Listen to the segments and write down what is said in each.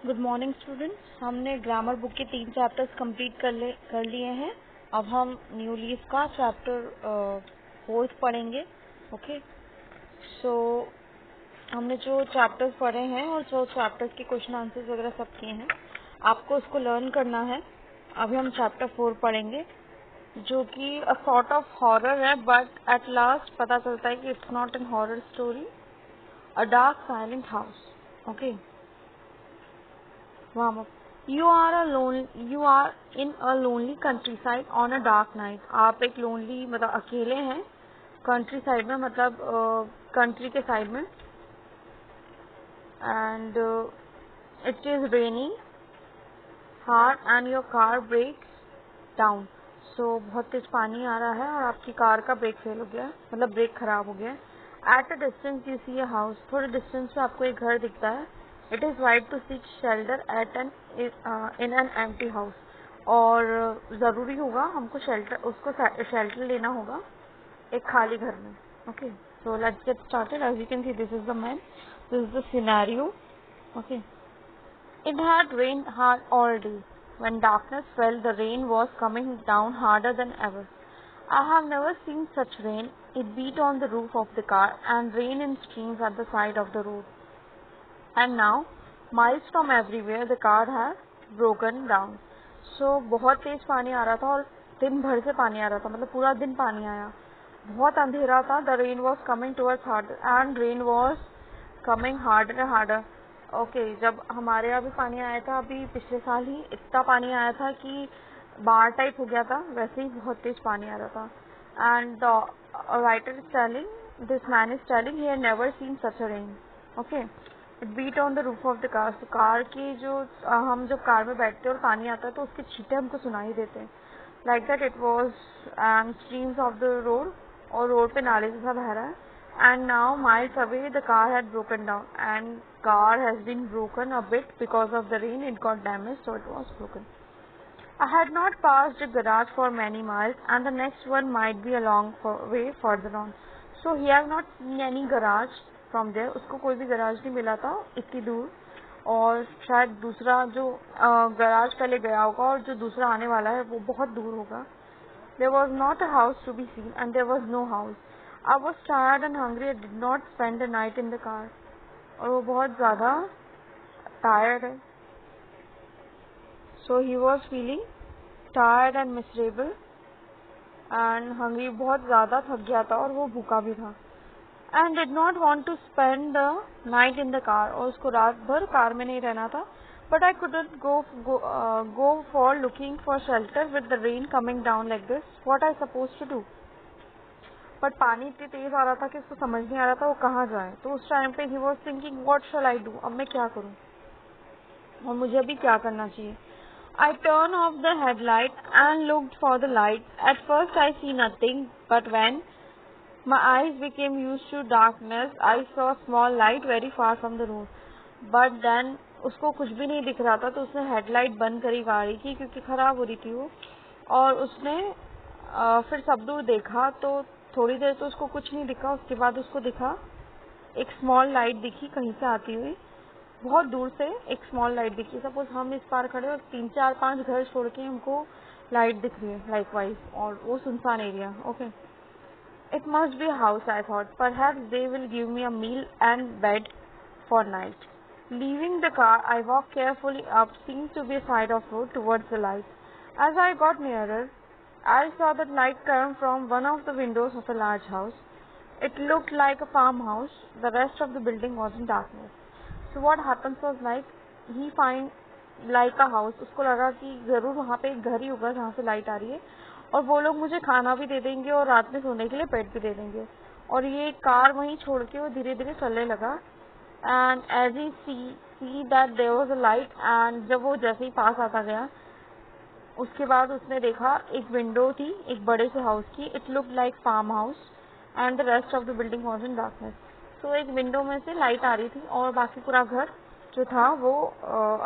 Good morning students. हमने grammar book के 3 chapters complete कर लिए हैं। अब हम न्यू लीफ का चैप्टर 4 पढ़ेंगे। ओके, सो हमने जो चैप्टर्स पढ़े हैं और जो चैप्टर्स के क्वेश्चन आंसर्स वगैरह सब किए हैं, आपको उसको लर्न करना है। अभी हम चैप्टर 4 पढ़ेंगे, जो कि अ सॉर्ट ऑफ हॉरर है, बट एट लास्ट पता चलता है कि it's not an horror story. A dark silent house. Okay, warm up. You are in a lonely countryside on a dark night. आप एक lonely मतलब अकेले हैं कंट्री साइड में, मतलब कंट्री के साइड में, and it is raining hard and your car breaks down. So बहुत तेज पानी आ रहा है और आपकी कार का ब्रेक फेल हो गया, मतलब ब्रेक खराब हो गया। At a distance you see a house. थोड़े डिस्टेंस पे आपको एक घर दिखता है। It is right to seek shelter at in an empty house. और ज़रूरी होगा हमको उसको शेल्टर लेना होगा एक खाली घर में। Okay, so let's get started. As you can see, this is the man. This is the scenario. Okay. It had rained hard all day. When darkness fell, the rain was coming down harder than ever. I have never seen such rain. It beat on the roof of the car and rained in streams at the side of the road. And now, miles from everywhere, the car had broken down. So बहुत तेज पानी आ रहा था और दिन भर से पानी आ रहा था, मतलब पूरा दिन पानी आया। बहुत अंधेरा था। The rain was coming towards harder and rain was coming harder and harder. Okay, जब हमारे यहाँ भी पानी आया था अभी पिछले साल ही, इतना पानी आया था कि बाढ़ टाइप हो गया था, वैसे ही बहुत तेज पानी आ रहा था। And writer is telling, this man is telling he had never seen such a rain. Okay, it beat on the roof of the car. तो कार की जो हम जब कार में बैठते हैं और पानी आता है तो उसके छींटे हमको सुनाई देते हैं। Like that it was streams of the road, और रोड पे नाले जैसा बह रहा है। And now miles away the car had broken down, and car has been broken a bit because of the rain. It got damaged, so it was broken. I had not passed a garage for many miles, and the next one might be a long way further on. So he has not seen any garage from there. उसको कोई भी garage नहीं मिला था इतनी दूर, और शायद दूसरा जो garage पहले गया होगा और जो दूसरा आने वाला है वो बहुत दूर होगा। There was not a house to be seen, and there was no house. I was tired and hungry. I did not spend the night in the car. और वो बहुत ज़्यादा tired है। So he was feeling tired and miserable and hungry. बहुत ज़्यादा थक गया था और वो भूखा भी था। And did not want to spend the night in the car. और उसको रात भर कार में नहीं रहना था। But I couldn't go for looking for shelter with the rain coming down like this. What I supposed to do? But पानी इतनी तेज आ रहा था कि उसको समझ नहीं आ रहा था वो कहाँ जाए। तो उस टाइम पे he was thinking what shell I do, अब मैं क्या करूँ और मुझे अभी क्या करना चाहिए। I turn off the headlight and looked for the light. At first I see nothing, but when my eyes became used to darkness I saw a small light very far from the road. But then उसको कुछ भी नहीं दिख रहा था, तो उसने headlight बंद करी गाड़ी की क्योंकि खराब हो रही थी वो, और उसने फिर सब दूर देखा तो थोड़ी देर तो उसको कुछ नहीं दिखा। उसके बाद उसको दिखा एक स्मॉल लाइट दिखी कहीं से आती हुई, बहुत दूर से एक स्मॉल लाइट दिखी। सपोज हम इस पार खड़े और 3-4-5 घर छोड़ के हमको लाइट दिख रही है लाइक वाइज, और वो सुनसान area. Okay, it must be house I thought, perhaps they will give me a meal and bed for night. Leaving the car, I walked carefully up, seemed to be a side of road towards the light. As I got nearer, I saw that light come from one of the windows of a large house. It looked like a farmhouse. The rest of the building was in darkness. So what happens was like he find like a house. उसको लगा कि जरूर वहाँ पे एक घर ही होगा जहाँ से लाइट आ रही है, और वो लोग मुझे खाना भी दे देंगे और रात में सोने के लिए बेड भी दे देंगे। और ये कार वहीं छोड़ के वो धीरे धीरे चलने लगा। And as he see that there was a light, and जब वो जैसे ही पास आता गया उसके बाद उसने देखा एक विंडो थी एक बड़े से हाउस की। It look like farm house and the rest of the building was in darkness. तो एक विंडो में से लाइट आ रही थी और बाकी पूरा घर जो था वो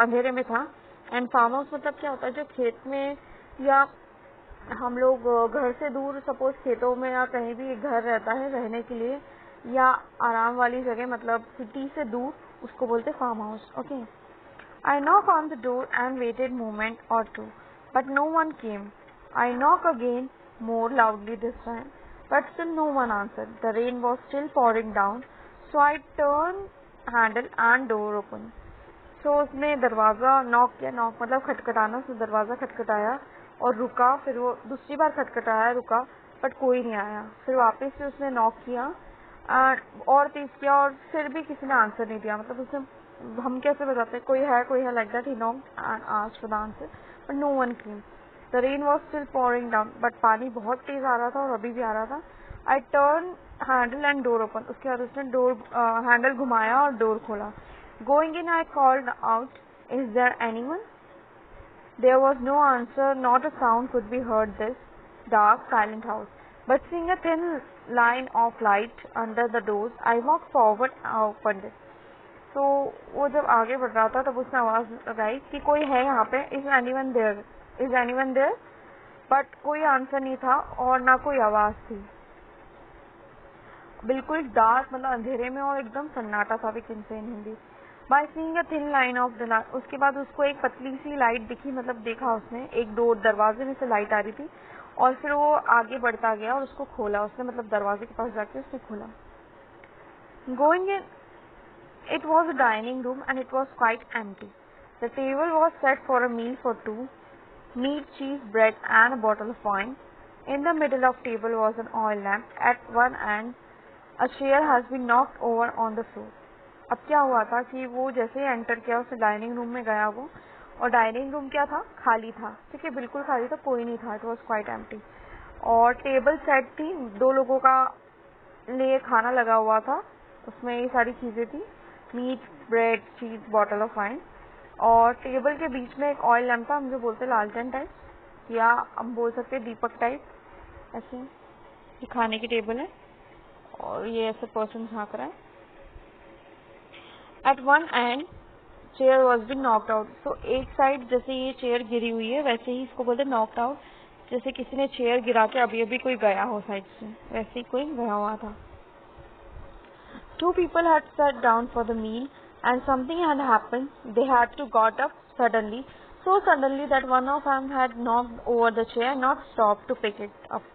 अंधेरे में था। एंड फार्म हाउस मतलब क्या होता है, जो खेत में या हम लोग घर से दूर, सपोज खेतों में या कहीं भी एक घर रहता है रहने के लिए या आराम वाली जगह, मतलब सिटी से दूर, उसको बोलते farm house. Okay, I knocked on the door and waited a moment or two, but no one came. I knocked again, more loudly this time, but still no one answered. The rain was still pouring down, so I turned handle and door opened. So उसने दरवाज़ा knock किया, knock मतलब खटखटाना, उसने दरवाज़ा खटखटाया और रुका, फिर वो दूसरी बार खटखटाया, रुका, बट कोई नहीं आया। फिर वापस से उसने नॉक किया और तेज किया और फिर भी किसी ने आंसर नहीं दिया। मतलब उसने, हम कैसे बताते कोई है like that. He knocked and asked for the answer but no one came. The rain was still pouring down, but पानी बहुत तेज आ रहा था और अभी भी आ रहा था। I turn handle and door open. उसके बाद उसने डोर हैंडल घुमाया और डोर खोला। Going in I called out, is there anyone? There was no answer, not a sound could be heard this dark, silent house. But seeing a thin line of light under the doors, I walked forward and opened it. So वो जब आगे बढ़ रहा था तब उसने आवाज लगाई कि कोई है यहाँ पे, Is anyone there? Is anyone there? But कोई आंसर नहीं था और ना कोई आवाज थी। बिल्कुल डार्क, मतलब अंधेरे में, और एकदम सन्नाटा था। भी किनसे in Hindi. By seeing a thin line of the light, उसके बाद उसको एक पतली सी लाइट दिखी, मतलब देखा उसने, एक डोर, दरवाजे में से लाइट आ रही थी और फिर वो आगे बढ़ता गया और उसको खोला उसने, मतलब दरवाजे के पास जाके उसने खोला। Going in, it was a dining room and it was quite empty. The table was set for a meal for two, meat, cheese, bread and a bottle of wine. In the middle of table was an oil lamp. At one end a chair has been knocked over on the floor. अब क्या हुआ था कि वो जैसे ही enter किया, उसने dining room में गया वो, और डाइनिंग रूम क्या था, खाली था। ठीक है, बिल्कुल खाली था, कोई नहीं था। It was quite empty. और टेबल सेट थी, 2 लोगों का लिए खाना लगा हुआ था, उसमें ये सारी चीजें थी, मीट, ब्रेड, चीज, बॉटल ऑफ वाइन। और टेबल के बीच में एक ऑयल लैम्प था, हम जो बोलते लालटेन टाइप, या हम बोल सकते दीपक टाइप। ऐसे ये खाने की टेबल है और ये ऐसे पर्सन झांक रहा है। At one end chair was been knocked out. तो एक साइड जैसे ये चेयर गिरी हुई है, वैसे ही इसको बोलते नॉक्ड आउट, जैसे किसी ने चेयर गिरा के अभी अभी कोई गया हो साइड से, वैसे ही कोई गया हुआ था। 2 people had sat down for the meal and something had happened. They had to got up suddenly, so suddenly that one of them had knocked over the chair and not stopped to pick it up.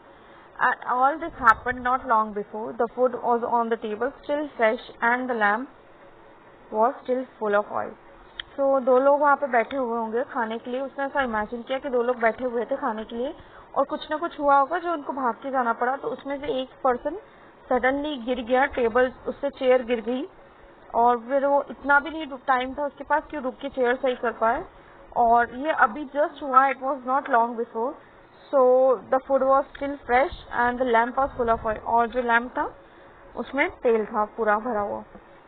And all this happened not long before. The food was on the table, still fresh, and the lamp was still full of oil. So 2 लोग वहाँ पे बैठे हुए होंगे खाने के लिए। उसने ऐसा इमेजिन किया कि 2 लोग बैठे हुए थे खाने के लिए और कुछ ना कुछ हुआ होगा जो उनको भाग के जाना पड़ा। तो उसमें से एक पर्सन सडनली गिर गया, टेबल, उससे चेयर गिर गई और फिर वो इतना भी नहीं टाइम था उसके पास कि रुक के चेयर सही कर पाए। और ये अभी जस्ट हुआ, it was not long before. So the food was still fresh and the lamp was full of oil. और जो लैम्प था उसमें तेल था पूरा भरा हुआ।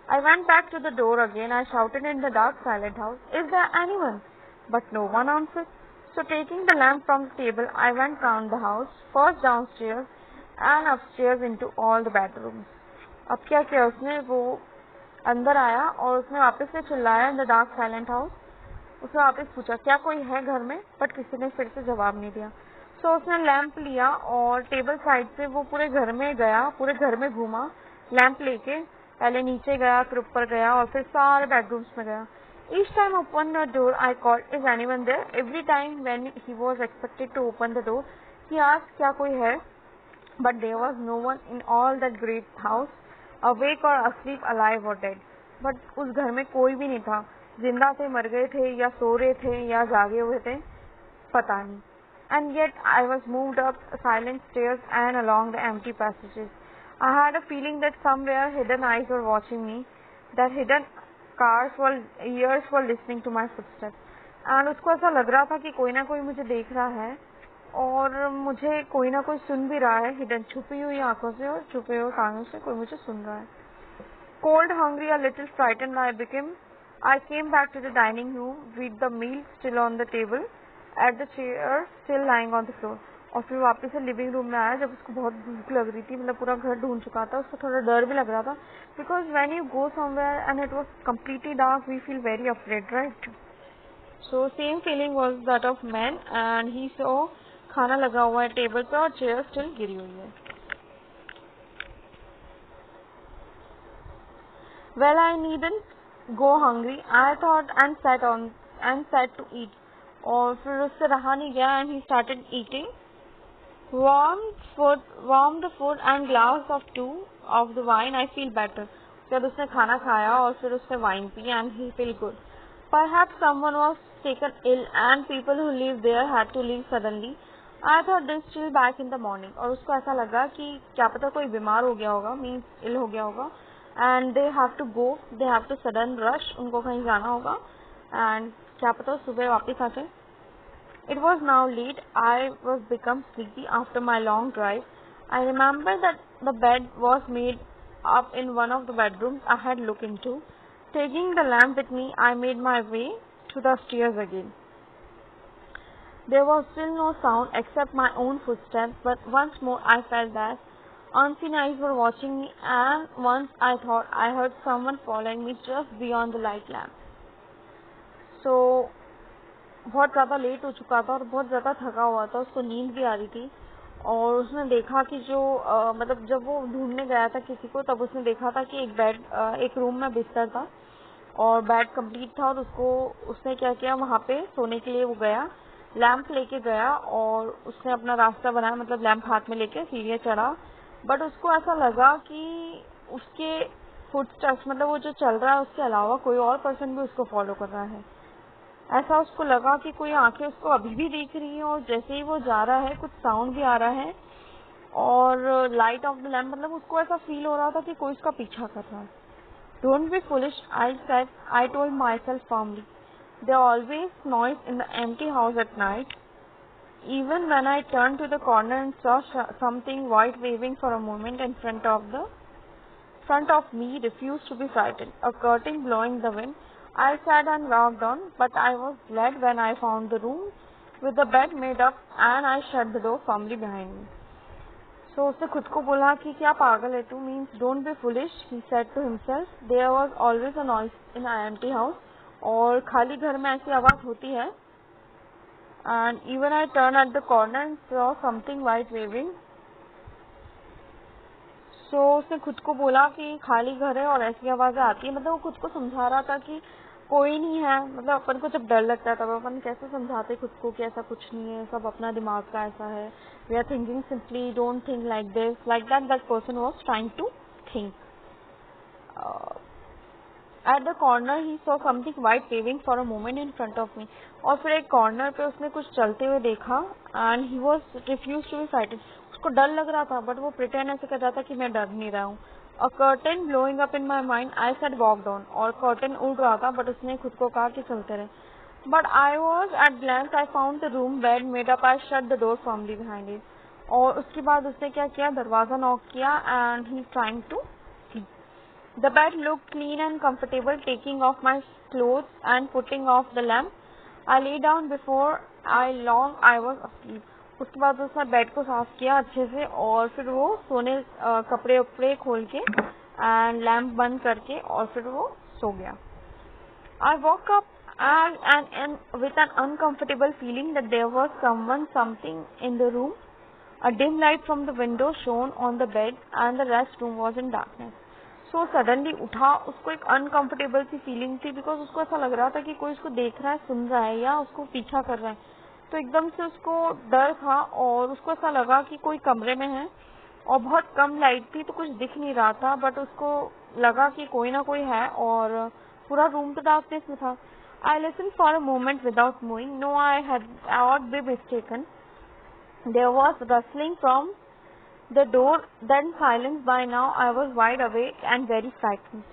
I went back to the door again. I shouted in the dark, silent house, "Is there anyone?" But no one answered. So taking the lamp from the table, I went round the house, first downstairs and upstairs into all the bedrooms. अब क्या किया उसने, वो अंदर आया और उसने वापस से चिल्लाया in the dark silent house. उसने वापस पूछा क्या कोई है घर में, बट किसी ने फिर से जवाब नहीं दिया। सो उसने लैंप लिया और टेबल साइड से वो पूरे घर में गया, पूरे घर में घूमा लैंप लेके। पहले नीचे गया, फिर ऊपर गया और फिर सारे बेडरूम्स में गया। Each time open the door, I called, "Is anyone there?" Every time when he was expected to open the door, he asked, क्या कोई है? But there was no one in all that great house, awake or asleep, alive or dead. But उस घर में कोई भी नहीं था, जिंदा थे, मर गए थे, या सो रहे थे, या जागे हुए थे, पता नहीं। And yet I was moved up silent stairs and along the empty passages. I had a feeling that somewhere hidden eyes were watching me, that hidden ears were listening to my footsteps. And उसको ऐसा लग रहा था कि कोई ना कोई मुझे देख रहा है और मुझे कोई ना कोई सुन भी रहा है, हिडन, छुपी हुई आंखों से और छुपे हुए कानों से कोई मुझे सुन रहा है। Cold, hungry, a little frightened I came back to the dining room with the meal still on the table, at the chair still lying on the floor. और फिर वापस से लिविंग रूम में आया जब उसको बहुत भूख लग रही थी, मतलब पूरा घर ढूंढ चुका था, उसको थोड़ा डर भी लग रहा था, because when you go somewhere and it was completely dark we feel very afraid, right? So same feeling was that of man and he saw खाना लगा हुआ है टेबल पे और चेयर स्टिल गिरी हुई है। Well, I needn't go hungry, I thought, and sat to eat. और फिर उससे रहा नहीं गया and he started eating. Warm the food and glass of two of the wine. I feel better. जब उसने खाना खाया और फिर उसने wine P and he feel good. Perhaps someone was taken ill and people who live there had to leave suddenly. I thought they'll still back in the morning. और उसको ऐसा लगा कि क्या पता कोई बीमार हो गया होगा, means ill हो गया होगा, and they have to go, they have to sudden rush, उनको कहीं जाना होगा, and क्या पता सुबह वापस आ जाए. It was now late. I was become sleepy after my long drive. I remember that the bed was made up in one of the bedrooms I had looked into. Taking the lamp with me, I made my way to the stairs again. There was still no sound except my own footsteps, but once more I felt that unseen eyes were watching me, and once I thought I heard someone following me just beyond the light lamp. So, बहुत ज़्यादा late हो चुका था और बहुत ज़्यादा थका हुआ था, उसको नींद भी आ रही थी, और उसने देखा कि जो मतलब जब वो ढूंढने गया था किसी को, तब उसने देखा था कि एक रूम में बिस्तर था और बेड कंप्लीट था, और उसने क्या किया, वहाँ पे सोने के लिए वो गया, लैंप लेके गया और उसने अपना रास्ता बनाया, मतलब लैंप हाथ में लेके सीढ़ियाँ चढ़ा. बट उसको ऐसा लगा कि उसके फुटस्टेप्स, मतलब वो जो चल रहा है उसके अलावा कोई और पर्सन भी उसको फॉलो कर रहा है. ऐसा उसको लगा कि कोई आंखें उसको अभी भी देख रही हैं, और जैसे ही वो जा रहा है कुछ साउंड भी आ रहा है और लाइट ऑफ द लैम्प, मतलब उसको ऐसा फील हो रहा था कि कोई उसका पीछा कर रहा है. Don't be foolish, I said, I told myself firmly. There always noise in the empty house at night. Even when I turned to the corner and saw something white waving for a moment in front of me, refused to be frightened. A curtain blowing the wind. I sat and walked on, but I was glad when I found the room with the bed made up, and I shut the door firmly behind me. So उसने खुद को बोला कि क्या पागल है तू, means don't be foolish, he said to himself. There was always a noise in an empty house. और खाली घर में ऐसी आवाज होती है. And even I turned at the corner and saw something white waving. So उसने खुद को बोला कि खाली घर है और ऐसी आवाजें आती है, मतलब वो खुद को समझा रहा था कि कोई नहीं है. मतलब अपन को जब डर लगता है तब अपन कैसे समझाते खुद को कि ऐसा कुछ नहीं है, सब अपना दिमाग का ऐसा है. We are thinking simply, don't think like this, like that. That person was trying to think. At the corner he saw something white waving for a moment in front of me. और फिर एक corner पे उसने कुछ चलते हुए देखा, and he was refused to be frightened. उसको डर लग रहा था, बट वो प्रिटेंड ऐसे कर रहा था कि मैं डर नहीं रहा हूँ. A curtain blowing up in my mind, I said walk on. और कर्टन उड़ रहा था, बट उसने खुद को कहा कि चलते रहे. But I was at glance I found the room bed made up. I shut the door firmly behind it. और उसके बाद उसने क्या किया, दरवाजा नॉक किया, and he trying to sleep. The bed looked clean and comfortable. Taking off my clothes and putting off the lamp, I lay down. Before long I was asleep. उसके बाद उसने बेड को साफ किया अच्छे से, और फिर वो सोने कपड़े उपड़े खोल के एंड लैम्प बंद करके और फिर वो सो गया. I woke up and with an uncomfortable feeling that there was something in the room. A dim light from the window shone on the bed and the rest room was in darkness. So suddenly उठा, उसको एक uncomfortable सी feeling थी, because उसको ऐसा लग रहा था कि कोई उसको देख रहा है, सुन रहा है या उसको पीछा कर रहा है. तो एकदम से उसको डर था और उसको ऐसा लगा कि कोई कमरे में है, और बहुत कम लाइट थी तो कुछ दिख नहीं रहा था, बट उसको लगा कि कोई ना कोई है और पूरा रूम तो डार्कनेस में था. I listened for a moment without moving. No, I had not been mistaken. There was rustling from the door, then silence. By now I was wide awake and very frightened.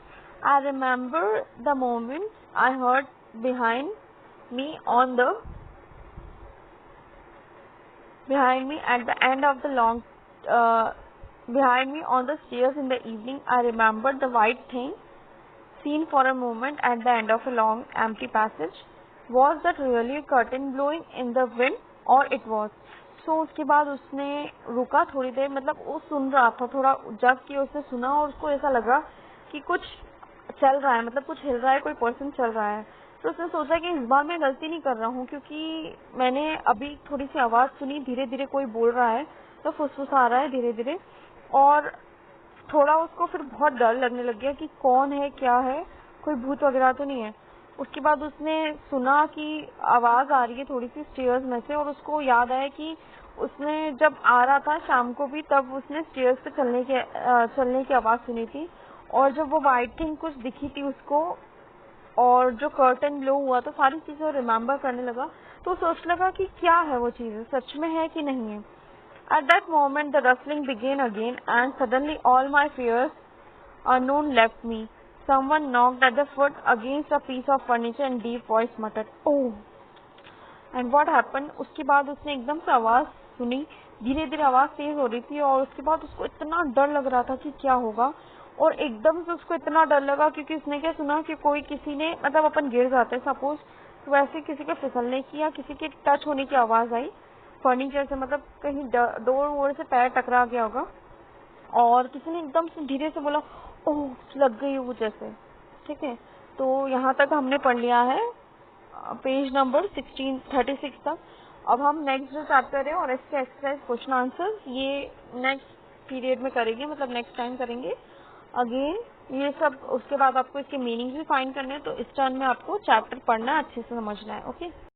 I remember the moment I heard behind me at the end of the long behind me on the stairs in the evening. I remembered the white thing seen for a moment at the end of a long empty passage. Was that really a curtain blowing in the wind, or it was? So उसके बाद उसने रुका थोड़ी देर, मतलब वो सुन रहा था, थोड़ा जग के उसने सुना और उसको ऐसा लगा कि कुछ चल रहा है, मतलब कुछ हिल रहा है, कोई पर्सन चल रहा है. तो उसने सोचा कि इस बार मैं गलती नहीं कर रहा हूँ, क्योंकि मैंने अभी थोड़ी सी आवाज सुनी, धीरे धीरे कोई बोल रहा है, तो फुसफुसा रहा है धीरे धीरे, और थोड़ा उसको फिर बहुत डर लगने लग गया कि कौन है क्या है. कोई भूत वगैरह तो नहीं है। उसके बाद उसने सुना कि आवाज आ रही है थोड़ी सी स्टेयर्स में से, और उसको याद आया कि उसने जब आ रहा था शाम को भी, तब उसने स्टेयर्स पे चलने की आवाज सुनी थी, और जब वो वाइट थिंग कुछ दिखी थी उसको, और जो कर्टन ब्लो हुआ था, सारी चीजें रिमेम्बर करने लगा। तो सोचने लगा कि क्या है वो चीजें, सच में है कि नहीं है। At that moment, the rustling began again, and suddenly all my fears unknown left me. Someone knocked at the foot against a piece of furniture and deep voice muttered, "Oh!" And what happened? उसके बाद उसने एकदम से आवाज सुनी, धीरे धीरे आवाज तेज हो रही थी, और उसके बाद उसको इतना डर लग रहा था कि क्या होगा, और एकदम से उसको इतना डर लगा क्योंकि उसने क्या सुना कि कोई किसी ने, मतलब अपन गिर जाते हैं सपोज, तो वैसे किसी के फिसलने की या किसी के टच होने की आवाज आई फर्नीचर से, मतलब कहीं डोर वोर से पैर टकरा गया होगा, और किसी ने एकदम से धीरे से बोला, ओह लग गई वो जैसे। ठीक है, तो यहाँ तक हमने पढ़ लिया है पेज नंबर 1636 तक। अब हम नेक्स्ट जो चैप्टर है और इसके एक्सरसाइज क्वेश्चन आंसर ये नेक्स्ट पीरियड में करेंगे, मतलब नेक्स्ट टाइम करेंगे अगेन ये सब। उसके बाद आपको इसके मीनिंग भी फाइंड करने हैं, तो इस टर्न में आपको चैप्टर पढ़ना अच्छे से समझना है। ओके।